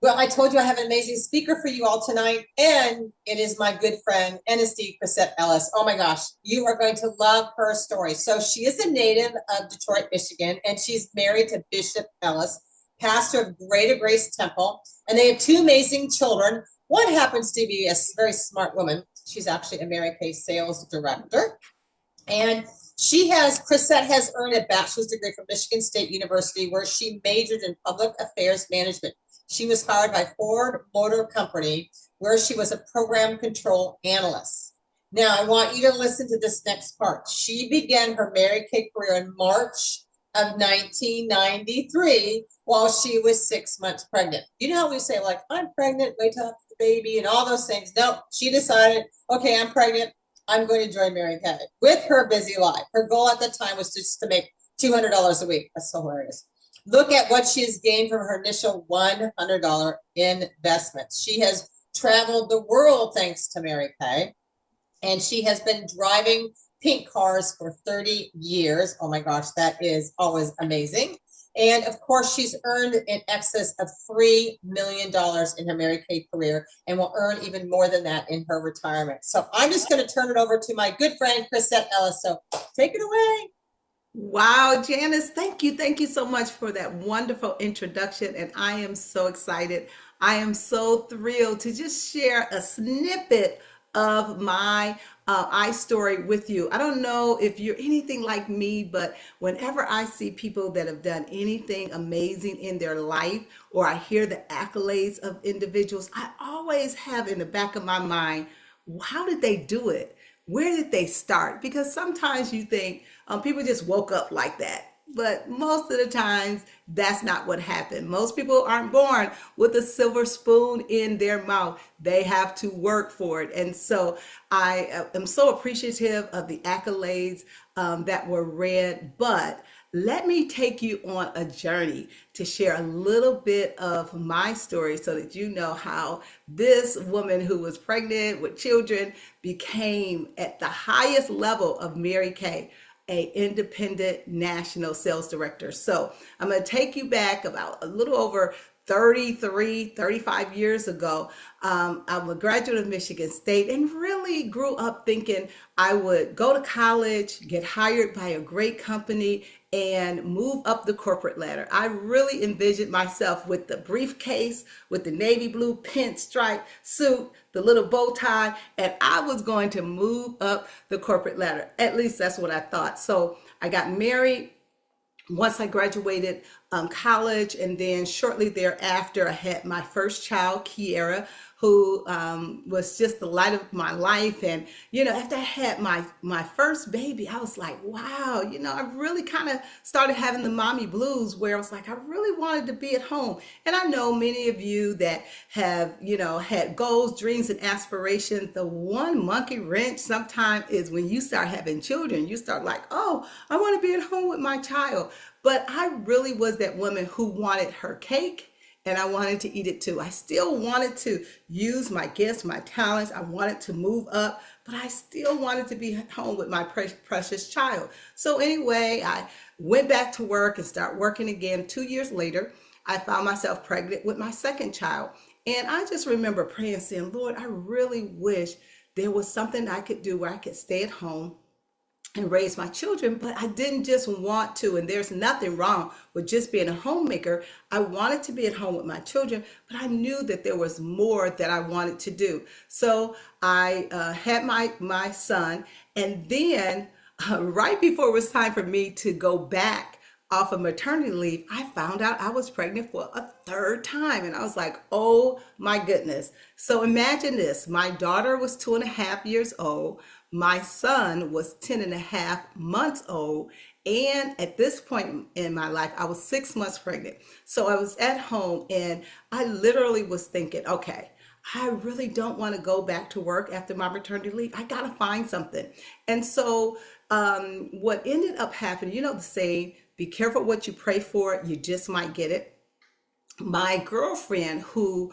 Well, I told you I have an amazing speaker for you all tonight, and it is my good friend, NSD Crisette Ellis. Oh my gosh, you are going to love her story. So she is a native of Detroit, Michigan, and she's married to Bishop Ellis, pastor of Greater Grace Temple, and they have two amazing children. One happens to be a very smart woman. She's actually a Mary Kay sales director. And Chrisette has earned a bachelor's degree from Michigan State University, where she majored in public affairs management. She was hired by Ford Motor Company, where she was a program control analyst. Now, I want you to listen to this next part. She began her Mary Kay career in March of 1993 while she was 6 months pregnant. You know how we say, like, I'm pregnant, wait till I have the baby, and all those things. No, she decided, okay, I'm pregnant. I'm going to join Mary Kay with her busy life. Her goal at the time was just to make $200 a week. That's so hilarious. Look at what she has gained from her initial $100 investment. She has traveled the world thanks to Mary Kay, and she has been driving pink cars for 30 years. Oh my gosh, that is always amazing. And of course, she's earned in excess of $3 million in her Mary Kay career, and will earn even more than that in her retirement. So I'm just going to turn it over to my good friend, Crisette Ellis. So take it away. Wow, Janice, thank you. Thank you so much for that wonderful introduction. And I am so excited. I am so thrilled to just share a snippet of my I story with you. I don't know if you're anything like me, but whenever I see people that have done anything amazing in their life, or I hear the accolades of individuals, I always have in the back of my mind, how did they do it? Where did they start? Because sometimes you think people just woke up like that. But most of the times, that's not what happened. Most people aren't born with a silver spoon in their mouth. They have to work for it. And so I am so appreciative of the accolades that were read. But let me take you on a journey to share a little bit of my story so that you know how this woman who was pregnant with children became at the highest level of Mary Kay, a independent national sales director. So I'm going to take you back about a little over 35 years ago. I'm a graduate of Michigan State and really grew up thinking I would go to college, get hired by a great company, and move up the corporate ladder. I really envisioned myself with the briefcase, with the navy blue pinstripe suit, the little bow tie, and I was going to move up the corporate ladder. At least that's what I thought. So I got married once I graduated college, and then shortly thereafter, I had my first child, Kiera, who was just the light of my life. And after I had my first baby, I was like, wow, I really kind of started having the mommy blues, where I was like, I really wanted to be at home. And I know many of you that have had goals, dreams, and aspirations. The one monkey wrench sometimes is when you start having children. You start like, oh, I want to be at home with my child. But I really was that woman who wanted her cake, and I wanted to eat it too. I still wanted to use my gifts, my talents. I wanted to move up, but I still wanted to be at home with my precious child. So anyway, I went back to work and started working again. 2 years later, I found myself pregnant with my second child. And I just remember praying, saying, Lord, I really wish there was something I could do where I could stay at home and raise my children, but I didn't just want to. And there's nothing wrong with just being a homemaker. I wanted to be at home with my children, but I knew that there was more that I wanted to do. So I had my son, and then right before it was time for me to go back off of maternity leave, I found out I was pregnant for a third time. And I was like, oh my goodness. So imagine this. My daughter was 2.5 years old. My son was 10.5 months old. And at this point in my life, I was 6 months pregnant. So I was at home, and I literally was thinking, okay, I really don't want to go back to work after my maternity leave. I got to find something. And so what ended up happening, the saying, be careful what you pray for, you just might get it. My girlfriend, who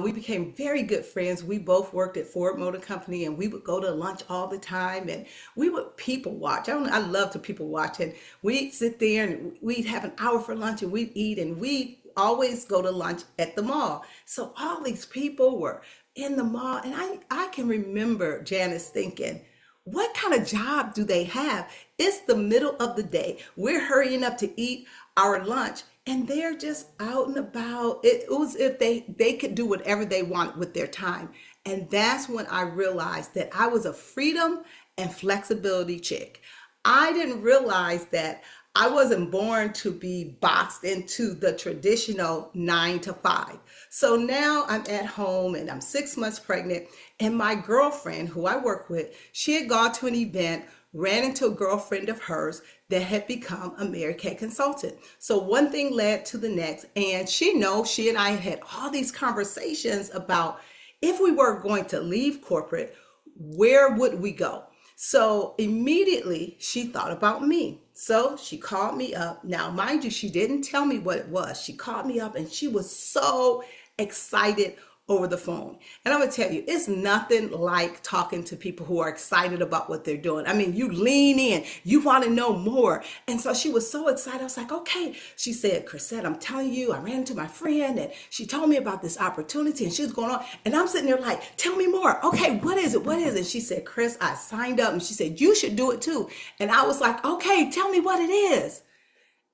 we became very good friends. We both worked at Ford Motor Company, and we would go to lunch all the time, and we would people watch. I love to people watch, and we'd sit there and we'd have an hour for lunch, and we'd eat, and we always go to lunch at the mall. So all these people were in the mall. And I can remember Janice thinking, what kind of job do they have? It's the middle of the day. We're hurrying up to eat our lunch and they're just out and about. It was if they could do whatever they want with their time. And that's when I realized that I was a freedom and flexibility chick. I didn't realize that I wasn't born to be boxed into the traditional 9 to 5. So now I'm at home and I'm 6 months pregnant. And my girlfriend, who I work with, she had gone to an event, ran into a girlfriend of hers that had become a Mary Kay consultant. So one thing led to the next. And she and I had all these conversations about if we were going to leave corporate, where would we go? So immediately she thought about me. So she called me up. Now, mind you, she didn't tell me what it was. She called me up and she was so excited over the phone. And I'm going to tell you, it's nothing like talking to people who are excited about what they're doing. I mean, you lean in, you want to know more. And so she was so excited. I was like, okay. She said, Chrisette, I'm telling you, I ran into my friend and she told me about this opportunity and she was going on. And I'm sitting there like, tell me more. Okay, what is it? What is it? She said, Chris, I signed up. And she said, you should do it too. And I was like, okay, tell me what it is.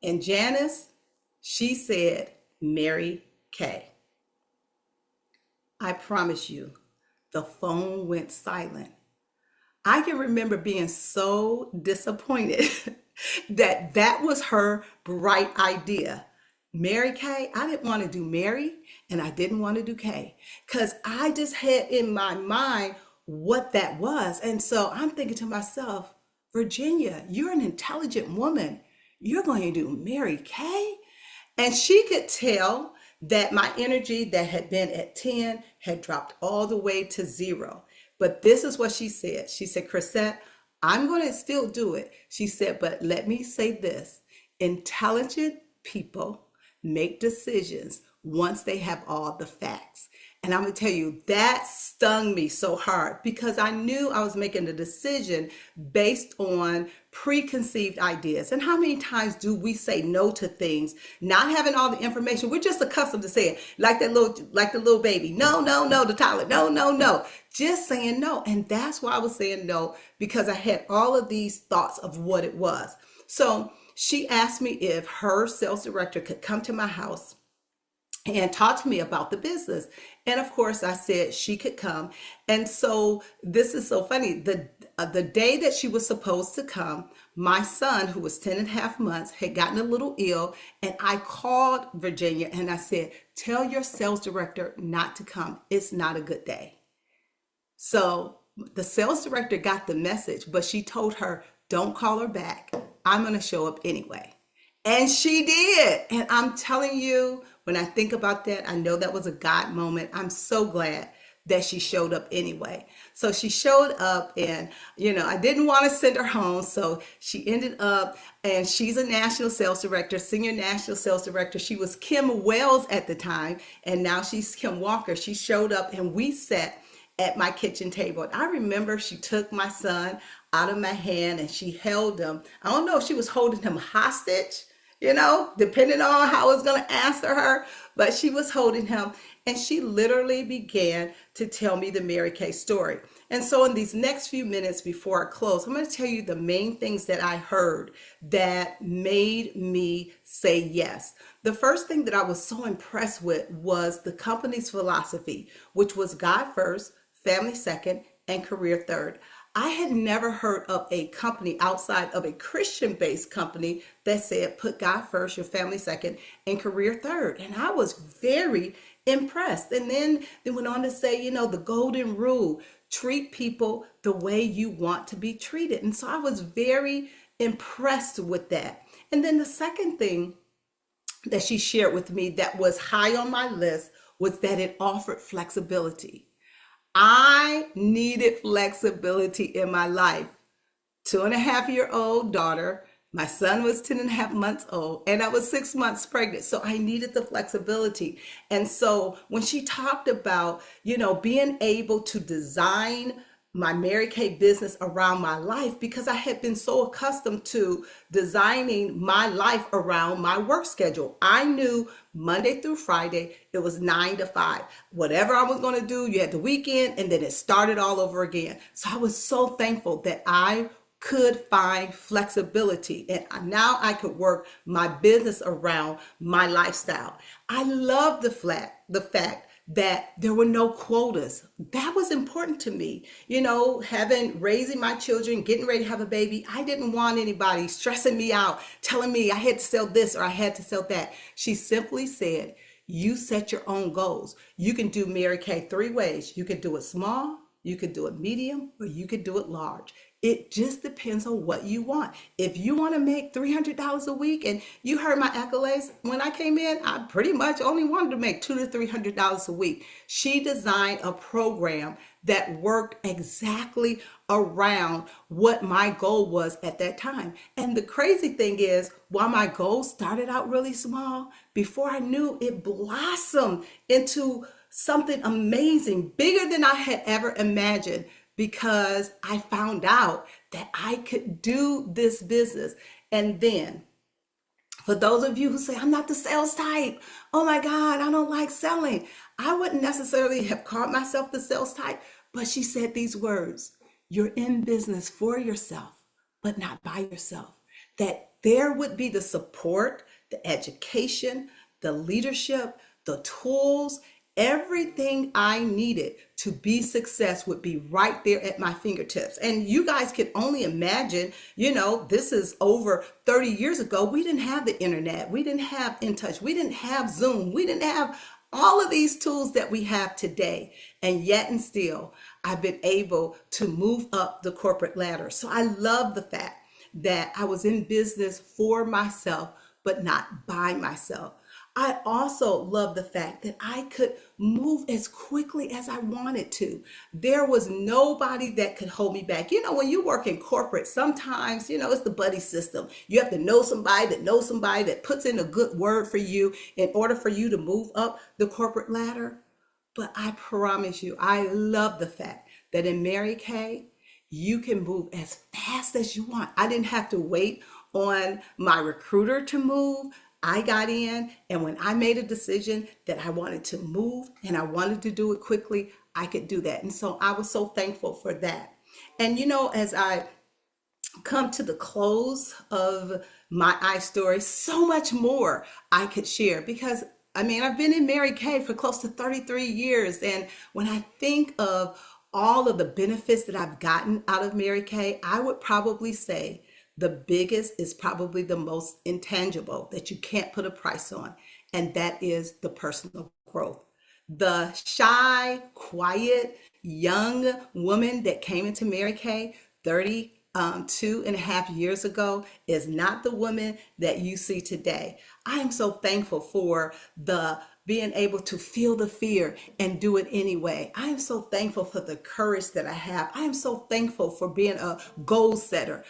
And Janice, she said, Mary Kay. I promise you, the phone went silent. I can remember being so disappointed that that was her bright idea. Mary Kay, I didn't want to do Mary and I didn't want to do Kay because I just had in my mind what that was. And so I'm thinking to myself, Virginia, you're an intelligent woman. You're going to do Mary Kay? And she could tell that my energy that had been at 10 had dropped all the way to 0. But this is what she said. She said, Chrisette, I'm going to still do it. She said, but let me say this. Intelligent people make decisions once they have all the facts. And I'm going to tell you, that stung me so hard because I knew I was making a decision based on preconceived ideas. And how many times do we say no to things, not having all the information? We're just accustomed to saying, like the little baby, no, no, no, the toddler, no, no, no, just saying no. And that's why I was saying no, because I had all of these thoughts of what it was. So she asked me if her sales director could come to my house and talk to me about the business. And of course, I said she could come. And so this is so funny. The day that she was supposed to come, my son, who was 10 and a half months, had gotten a little ill. And I called Virginia and I said, tell your sales director not to come. It's not a good day. So the sales director got the message, but she told her, don't call her back. I'm going to show up anyway. And she did. And I'm telling you, when I think about that, I know that was a God moment. I'm so glad that she showed up anyway. So she showed up and, I didn't want to send her home. So she ended up, and she's a national sales director, senior national sales director. She was Kim Wells at the time, and now she's Kim Walker. She showed up and we sat at my kitchen table. And I remember she took my son out of my hand and she held him. I don't know if she was holding him hostage, depending on how I was going to answer her, but she was holding him and she literally began to tell me the Mary Kay story. And so in these next few minutes before I close, I'm going to tell you the main things that I heard that made me say yes. The first thing that I was so impressed with was the company's philosophy, which was God first, family second, and career third. I had never heard of a company outside of a Christian-based company that said, put God first, your family second, and career third. And I was very impressed. And then they went on to say, the golden rule, treat people the way you want to be treated. And so I was very impressed with that. And then the second thing that she shared with me that was high on my list was that it offered flexibility. I needed flexibility in my life. 2.5-year-old daughter. My son was 10 and a half months old and I was 6 months pregnant. So I needed the flexibility. And so when she talked about, being able to design my Mary Kay business around my life, because I had been so accustomed to designing my life around my work schedule. I knew Monday through Friday, it was 9 to 5. Whatever I was going to do, you had the weekend, and then it started all over again. So I was so thankful that I could find flexibility, and now I could work my business around my lifestyle. I love the fact that there were no quotas. That was important to me. Having raising my children, getting ready to have a baby, I didn't want anybody stressing me out, telling me I had to sell this or I had to sell that. She simply said, you set your own goals. You can do Mary Kay 3 ways. You can do it small, you could do it medium, or you could do it large. It just depends on what you want. If you want to make $300 a week, and you heard my accolades when I came in, I pretty much only wanted to make $200 to $300 a week. She designed a program that worked exactly around what my goal was at that time. And the crazy thing is, while my goal started out really small, before I knew it blossomed into something amazing, bigger than I had ever imagined, because I found out that I could do this business. And then, for those of you who say, I'm not the sales type, oh my God, I don't like selling, I wouldn't necessarily have called myself the sales type, but she said these words: you're in business for yourself, but not by yourself. That there would be the support, the education, the leadership, the tools, everything I needed to be success would be right there at my fingertips. And you guys can only imagine, this is over 30 years ago. We didn't have the internet. We didn't have InTouch. We didn't have Zoom. We didn't have all of these tools that we have today. And yet and still, I've been able to move up the corporate ladder. So I love the fact that I was in business for myself, but not by myself. I also love the fact that I could move as quickly as I wanted to. There was nobody that could hold me back. When you work in corporate, sometimes, it's the buddy system. You have to know somebody that knows somebody that puts in a good word for you in order for you to move up the corporate ladder. But I promise you, I love the fact that in Mary Kay, you can move as fast as you want. I didn't have to wait on my recruiter to move. I got in, and when I made a decision that I wanted to move and I wanted to do it quickly, I could do that. And so I was so thankful for that. And as I come to the close of my story, so much more I could share, because I've been in Mary Kay for close to 33 years. And when I think of all of the benefits that I've gotten out of Mary Kay, I would probably say the biggest is probably the most intangible that you can't put a price on, and that is the personal growth. The shy, quiet, young woman that came into Mary Kay 32.5 years ago is not the woman that you see today. I am so thankful for the being able to feel the fear and do it anyway. I am so thankful for the courage that I have. I am so thankful for being a goal setter,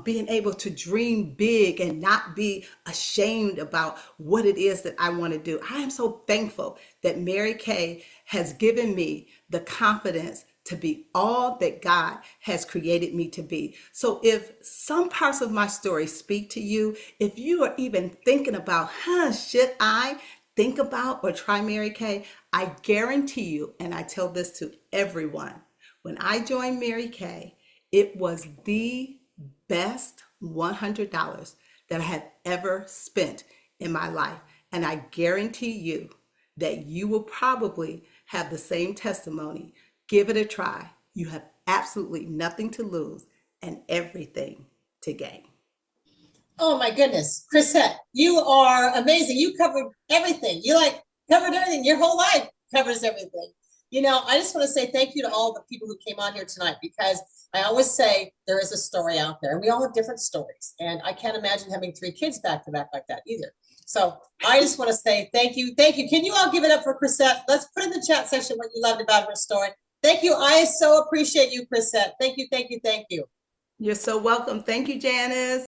being able to dream big and not be ashamed about what it is that I want to do. I am so thankful that Mary Kay has given me the confidence to be all that God has created me to be. So if some parts of my story speak to you, if you are even thinking about, should I think about or try Mary Kay, I guarantee you, and I tell this to everyone, when I joined Mary Kay, it was the best $100 that I had ever spent in my life. And I guarantee you that you will probably have the same testimony. Give it a try. You have absolutely nothing to lose and everything to gain. Oh my goodness, Crisette, you are amazing. You covered everything. You covered everything. Your whole life covers everything. I just want to say thank you to all the people who came on here tonight, because I always say there is a story out there, and we all have different stories. And I can't imagine having 3 kids back to back like that either. So I just want to say thank you. Thank you. Can you all give it up for Crisette? Let's put in the chat section what you loved about her story. Thank you. I so appreciate you, Crisette. Thank you. Thank you. Thank you. You're so welcome. Thank you, Janice.